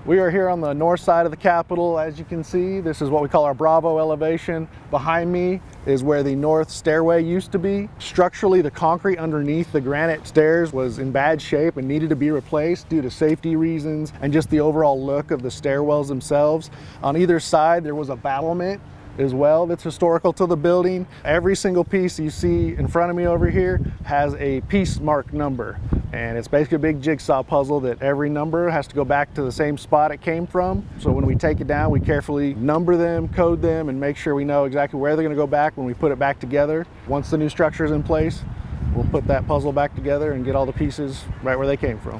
We are here on the north side of the Capitol. As you can see, this is what we call our Bravo elevation. Behind me is where the north stairway used to be. Structurally, the concrete underneath the granite stairs was in bad shape and needed to be replaced due to safety reasons and just the overall look of the stairwells themselves. On either side, there was a battlement as well that's historical to the building. Every single piece you see in front of me over here has a piece mark number, and it's basically a big jigsaw puzzle that every number has to go back to the same spot it came from. So when we take it down, we carefully number them, code them, and make sure we know exactly where they're going to go back when we put it back together. Once the new structure is in place, we'll put that puzzle back together and get all the pieces right where they came from.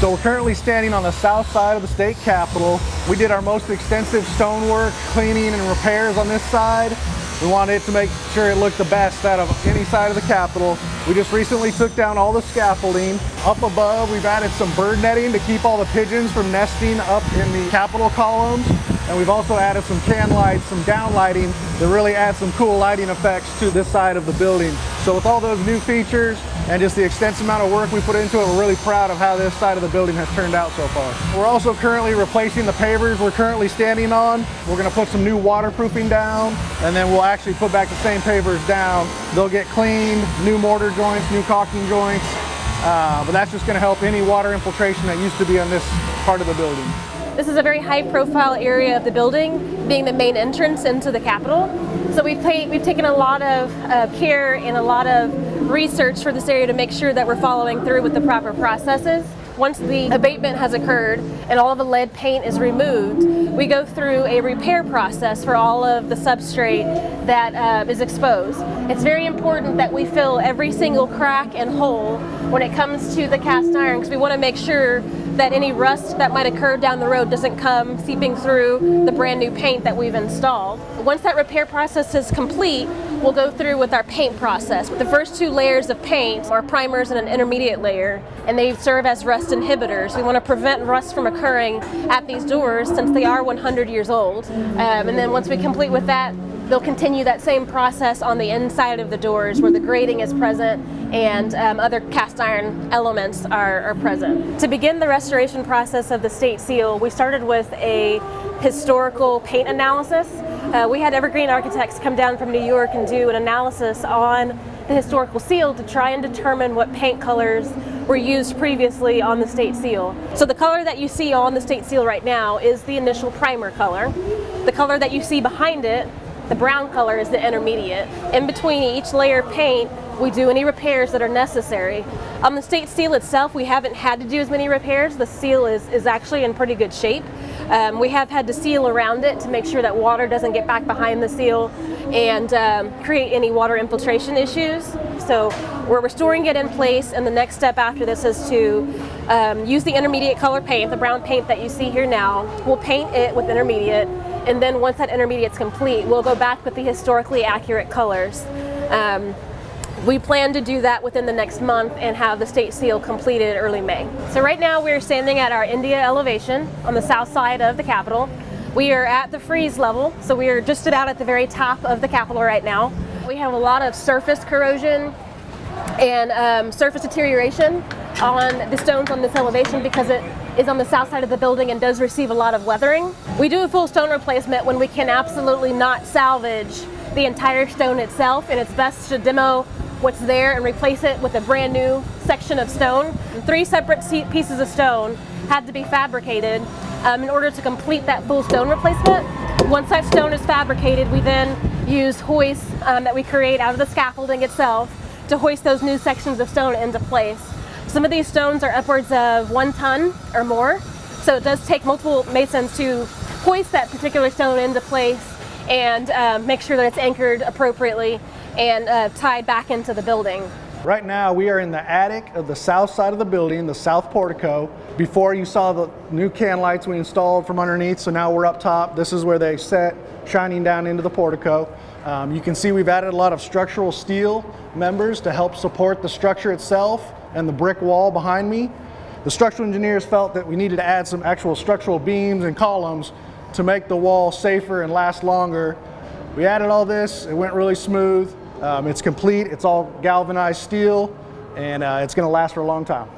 So we're currently standing on the south side of the state capitol. We did our most extensive stonework, cleaning, and repairs on this side. We wanted it to make sure it looked the best out of any side of the capitol. We just recently took down all the scaffolding. Up above, we've added some bird netting to keep all the pigeons from nesting up in the capitol columns. And we've also added some can lights, some down lighting that really add some cool lighting effects to this side of the building. So with all those new features and just the extensive amount of work we put into it, we're really proud of how this side of the building has turned out so far. We're also currently replacing the pavers we're currently standing on. We're going to put some new waterproofing down, and then we'll actually put back the same pavers down. They'll get cleaned, new mortar joints, new caulking joints, but that's just going to help any water infiltration that used to be on this part of the building. This is a very high-profile area of the building, being the main entrance into the Capitol. So we've taken a lot of care and a lot of research for this area to make sure that we're following through with the proper processes. Once the abatement has occurred and all of the lead paint is removed, we go through a repair process for all of the substrate that is exposed. It's very important that we fill every single crack and hole when it comes to the cast iron, because we want to make sure that any rust that might occur down the road doesn't come seeping through the brand new paint that we've installed. Once that repair process is complete, we'll go through with our paint process. The first two layers of paint are primers and an intermediate layer, and they serve as rust inhibitors. We want to prevent rust from occurring at these doors since they are 100 years old. And then once we complete with that, they'll continue that same process on the inside of the doors where the grating is present and other cast iron elements are present. To begin the restoration process of the state seal, we started with a historical paint analysis. We had Evergreen Architects come down from New York and do an analysis on the historical seal to try and determine what paint colors were used previously on the state seal. So the color that you see on the state seal right now is the initial primer color. The color that you see behind it, the brown color, is the intermediate. In between each layer of paint, we do any repairs that are necessary. On the state seal itself, we haven't had to do as many repairs. The seal is actually in pretty good shape. We have had to seal around it to make sure that water doesn't get back behind the seal and create any water infiltration issues. So we're restoring it in place, and the next step after this is to use the intermediate color paint, the brown paint that you see here now. We'll paint it with intermediate, and then once that intermediate's complete, we'll go back with the historically accurate colors. We plan to do that within the next month and have the state seal completed early May. So right now we're standing at our India elevation on the south side of the Capitol. We are at the freeze level, so we are just about at the very top of the Capitol right now. We have a lot of surface corrosion and surface deterioration on the stones on this elevation because it is on the south side of the building and does receive a lot of weathering. We do a full stone replacement when we can absolutely not salvage the entire stone itself, and it's best to demo what's there and replace it with a brand new section of stone. 3 separate pieces of stone had to be fabricated in order to complete that full stone replacement. Once that stone is fabricated, we then use hoists that we create out of the scaffolding itself to hoist those new sections of stone into place. Some of these stones are upwards of 1 ton or more, so it does take multiple masons to hoist that particular stone into place and make sure that it's anchored appropriately and tied back into the building. Right now we are in the attic of the south side of the building, the south portico. Before you saw the new can lights we installed from underneath, so now we're up top. This is where they set, shining down into the portico. You can see we've added a lot of structural steel members to help support the structure itself and the brick wall behind me. The structural engineers felt that we needed to add some actual structural beams and columns to make the wall safer and last longer. We added all this, it went really smooth. It's complete, it's all galvanized steel, and it's gonna last for a long time.